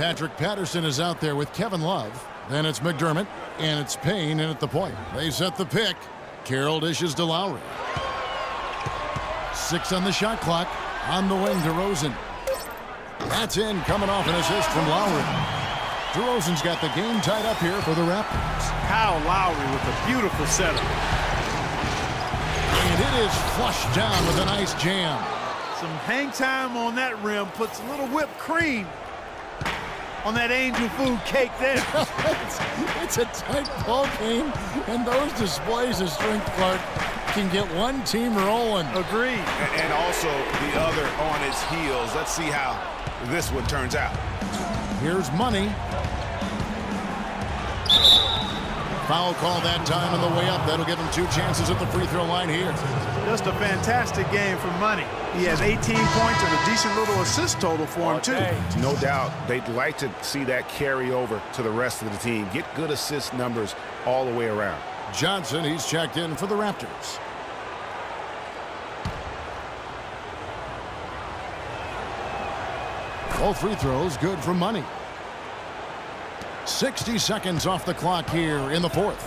Patrick Patterson is out there with Kevin Love. Then it's McDermott, and it's Payne in at the point. They set the pick. Carroll dishes to Lowry. 6 on the shot clock. On the wing, DeRozan. That's in, coming off an assist from Lowry. DeRozan's got the game tied up here for the Raptors. Kyle Lowry with a beautiful setup. And it is flushed down with a nice jam. Some hang time on that rim puts a little whipped cream on that angel food cake there. it's a tight ball game, and those displays of strength, Clark, can get one team rolling. Agreed. And also the other on his heels. Let's see how this one turns out. Here's Money. Foul call that time on the way up. That'll give him 2 chances at the free throw line here. Just a fantastic game for Money. He has 18 points and a decent little assist total for him, too. No doubt they'd like to see that carry over to the rest of the team. Get good assist numbers all the way around. Johnson, he's checked in for the Raptors. All free throws good for Money. 60 seconds off the clock here in the fourth.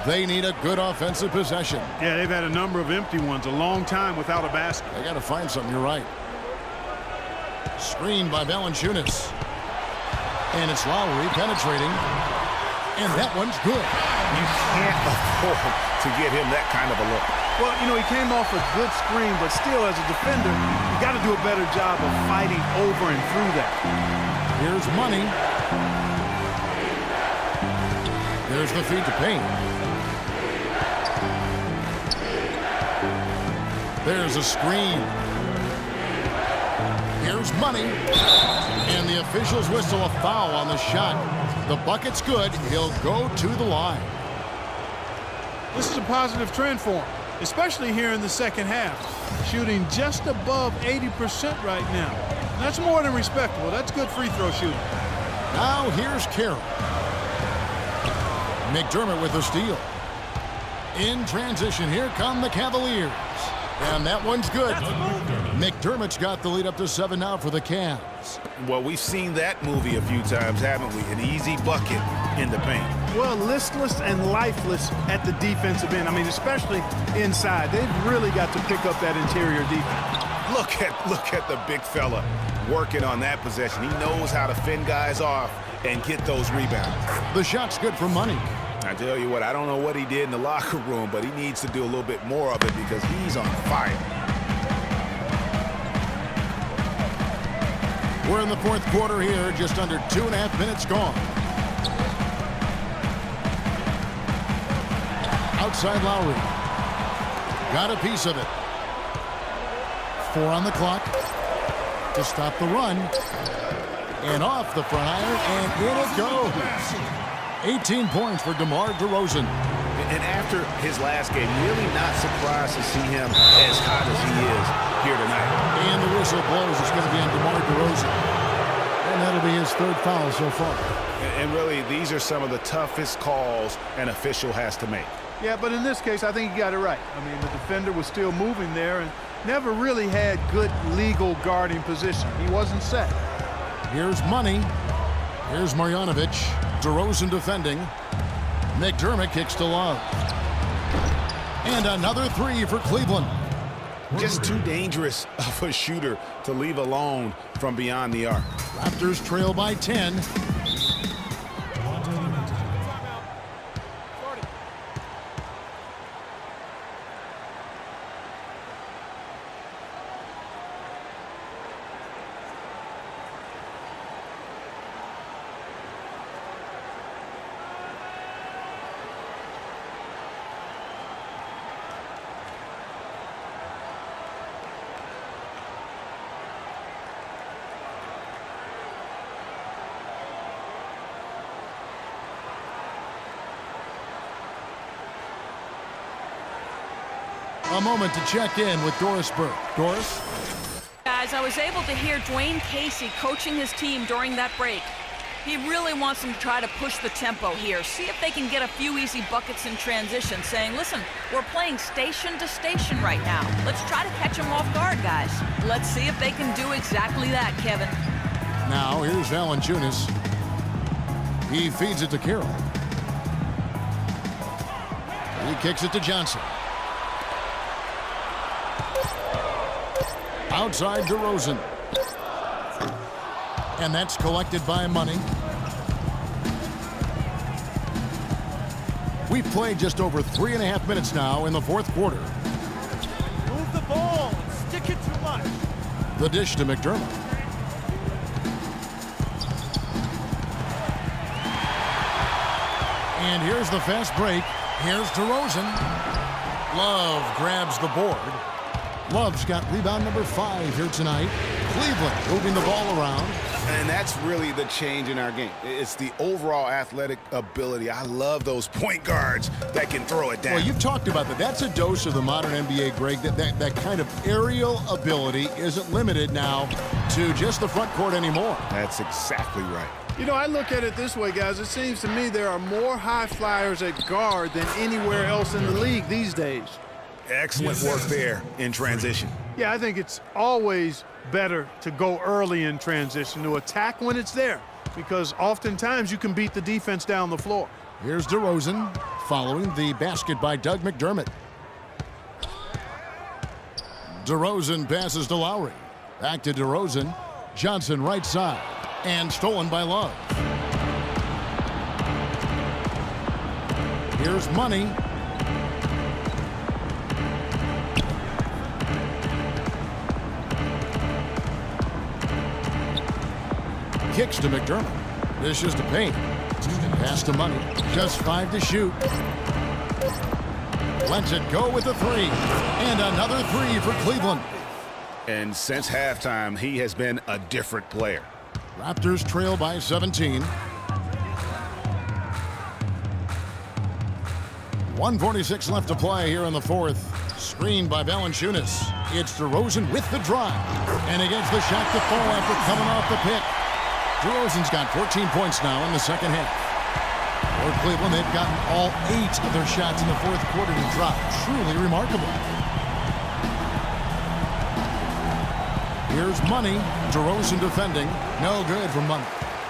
They need a good offensive possession. Yeah, they've had a number of empty ones, a long time without a basket. They got to find something, you're right. Screened by Valanciunas. And it's Lowry penetrating. And that one's good. You can't afford to get him that kind of a look. Well, you know, he came off a good screen, but still, as a defender, you got to do a better job of fighting over and through that. Here's Money. There's the feed to Payne. There's a screen. Here's Money. And the officials whistle a foul on the shot. The bucket's good. He'll go to the line. This is a positive trend for him, especially here in the second half. Shooting just above 80% right now. That's more than respectable. That's good free throw shooting. Now here's Carroll. McDermott with the steal. In transition, here come the Cavaliers. And that one's good. McDermott's got the lead up to 7 now for the Cavs. Well, we've seen that movie a few times, haven't we? An easy bucket in the paint. Well, listless and lifeless at the defensive end. I mean, especially inside. They've really got to pick up that interior defense. Look at the big fella working on that possession. He knows how to fend guys off and get those rebounds. The shot's good for Money. I tell you what, I don't know what he did in the locker room, but he needs to do a little bit more of it because he's on fire. We're in the fourth quarter here, just under 2.5 minutes gone. Outside Lowry. Got a piece of it. 4 on the clock to stop the run. And off the front iron, and in it goes. 18 points for DeMar DeRozan. And after his last game, really not surprised to see him as hot as he is here tonight. And the whistle blows. It's going to be on DeMar DeRozan. And that'll be his 3rd foul so far. And really, these are some of the toughest calls an official has to make. Yeah, but in this case, I think he got it right. I mean, the defender was still moving there and never really had good legal guarding position. He wasn't set. Here's Money. Here's Marjanovic. DeRozan defending. McDermott kicks to Love. And another 3 for Cleveland. Just too dangerous of a shooter to leave alone from beyond the arc. Raptors trail by 10. A moment to check in with Doris Burke. Doris? Guys, I was able to hear Dwayne Casey coaching his team during that break. He really wants them to try to push the tempo here, see if they can get a few easy buckets in transition, saying, listen, we're playing station to station right now. Let's try to catch them off guard, guys. Let's see if they can do exactly that, Kevin. Now here's Valanciunas. He feeds it to Carroll. He kicks it to Johnson. Outside DeRozan. And that's collected by Money. We've played just over 3.5 minutes now in the fourth quarter. Move the ball and stick it too much. The dish to McDermott. And here's the fast break. Here's DeRozan. Love grabs the board. Love's got rebound number 5 here tonight. Cleveland moving the ball around. And that's really the change in our game. It's the overall athletic ability. I love those point guards that can throw it down. Well, you've talked about that. That's a dose of the modern NBA, Greg. That kind of aerial ability isn't limited now to just the front court anymore. That's exactly right. You know, I look at it this way, guys. It seems to me there are more high flyers at guard than anywhere else in the league these days. Excellent work there in transition. Yeah, I think it's always better to go early in transition, to attack when it's there, because oftentimes you can beat the defense down the floor. Here's DeRozan following the basket by Doug McDermott. DeRozan passes to Lowry. Back to DeRozan. Johnson right side. And stolen by Love. Here's Money. Kicks to McDermott. Dishes to Payne. Pass to Money. Just 5 to shoot. Lets it go with a 3. And another 3 for Cleveland. And since halftime, he has been a different player. Raptors trail by 17. 1:46 left to play here in the fourth. Screened by Valanciunas. It's DeRozan with the drive. And he gets the shot to fall after coming off the pick. DeRozan's got 14 points now in the second half. For Cleveland, they've gotten all 8 of their shots in the fourth quarter to drop. Truly remarkable. Here's Money. DeRozan defending. No good for Money.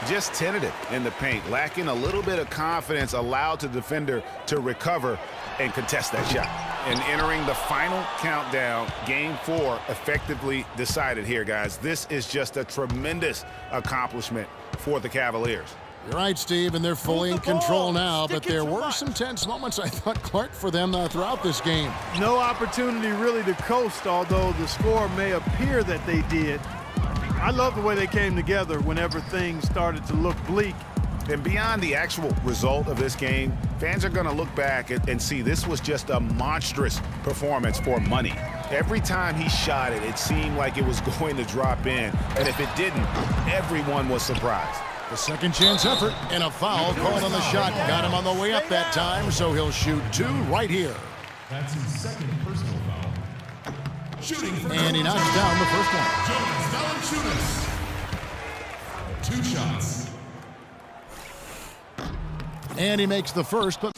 Just tentative in the paint, lacking a little bit of confidence, allowed the defender to recover and contest that shot. And entering the final countdown, game 4 effectively decided here, guys. This is just a tremendous accomplishment for the Cavaliers. You're right, Steve, and they're fully in control now, but there were some tense moments, I thought, Clark, for them throughout this game. No opportunity really to coast, although the score may appear that they did. I love the way they came together whenever things started to look bleak. And beyond the actual result of this game, fans are going to look back and see this was just a monstrous performance for Money. Every time he shot it, it seemed like it was going to drop in. And if it didn't, everyone was surprised. The second chance effort and a foul called on the shot. Got him on the way up that time, so he'll shoot 2 right here. That's his second personal foul. Shooting for And he knocks down the first one. Jonas Valanciunas. 2 shots. And he makes the first, but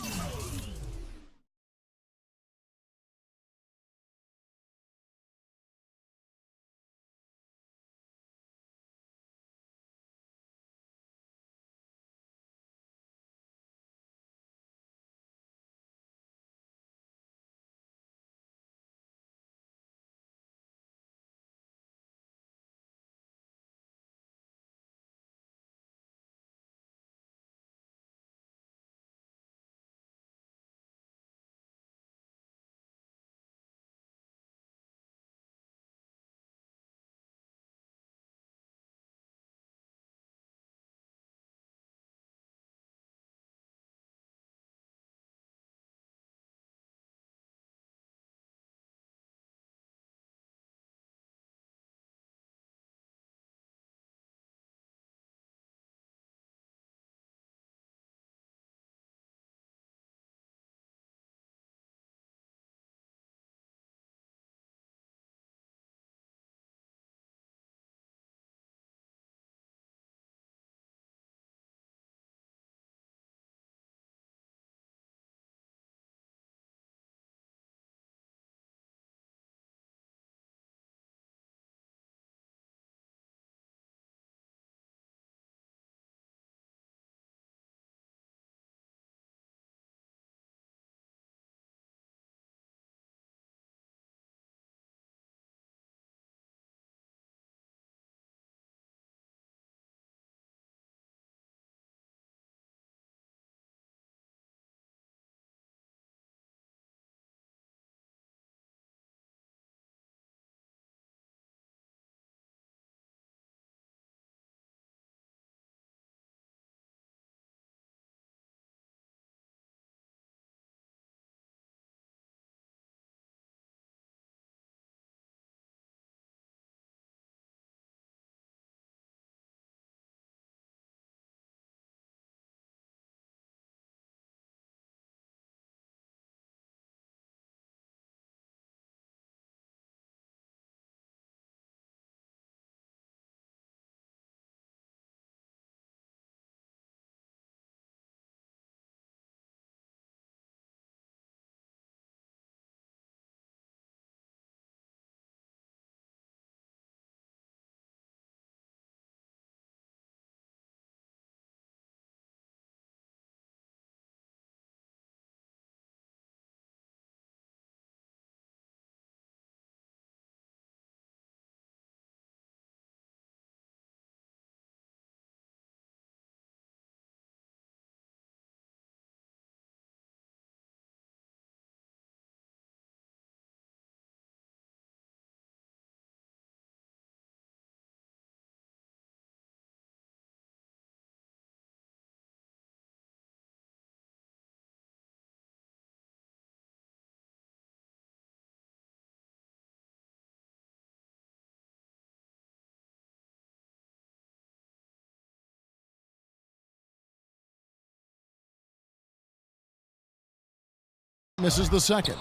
misses the second.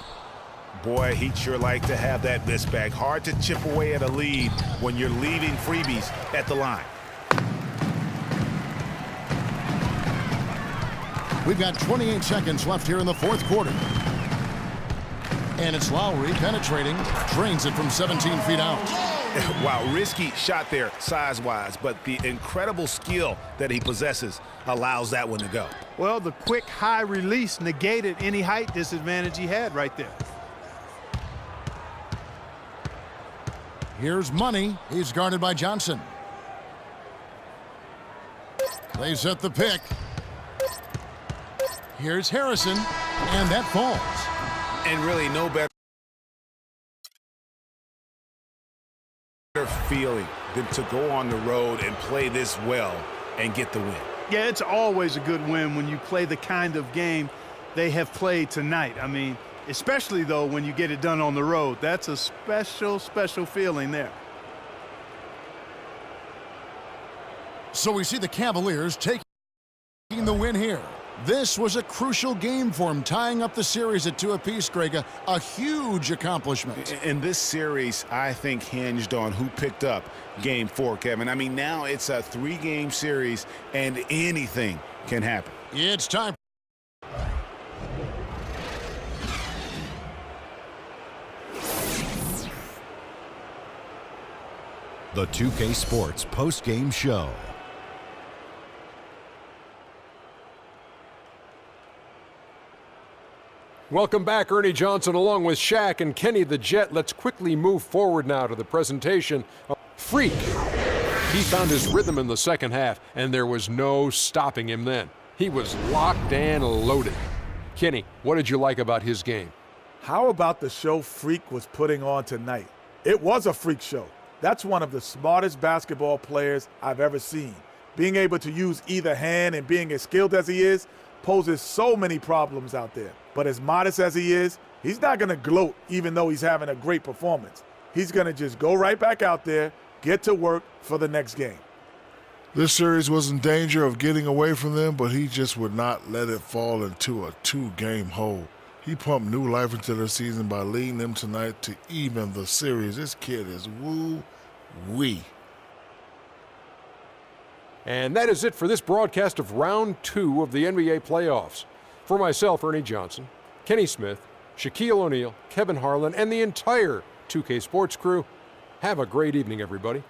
Boy, he'd sure like to have that miss back. Hard to chip away at a lead when you're leaving freebies at the line. We've got 28 seconds left here in the fourth quarter. And it's Lowry penetrating, drains it from 17 feet out. Wow, risky shot there size-wise, but the incredible skill that he possesses allows that one to go. Well, the quick high release negated any height disadvantage he had right there. Here's Money. He's guarded by Johnson. They set the pick. Here's Harrison, and that falls. And really no better feeling than to go on the road and play this well and get the win. Yeah, it's always a good win when you play the kind of game they have played tonight. I mean, especially, though, when you get it done on the road. That's a special, special feeling there. So we see the Cavaliers taking the win here. This was a crucial game for him, tying up the series at 2 apiece, Greg. A huge accomplishment. And this series, I think, hinged on who picked up Game 4, Kevin. I mean, now it's a 3-game series, and anything can happen. It's time. The 2K Sports post-game show. Welcome back, Ernie Johnson along with Shaq and Kenny the Jet. Let's quickly move forward now to the presentation. Freak. He found his rhythm in the second half, and there was no stopping him then. He was locked and loaded. Kenny, what did you like about his game? How about the show Freak was putting on tonight? It was a freak show. That's one of the smartest basketball players I've ever seen. Being able to use either hand and being as skilled as he is poses so many problems out there. But as modest as he is, he's not going to gloat even though he's having a great performance. He's going to just go right back out there, get to work for the next game. This series was in danger of getting away from them, but he just would not let it fall into a 2-game hole. He pumped new life into their season by leading them tonight to even the series. This kid is woo-wee. And that is it for this broadcast of Round 2 of the NBA playoffs. For myself, Ernie Johnson, Kenny Smith, Shaquille O'Neal, Kevin Harlan, and the entire 2K Sports crew, have a great evening, everybody.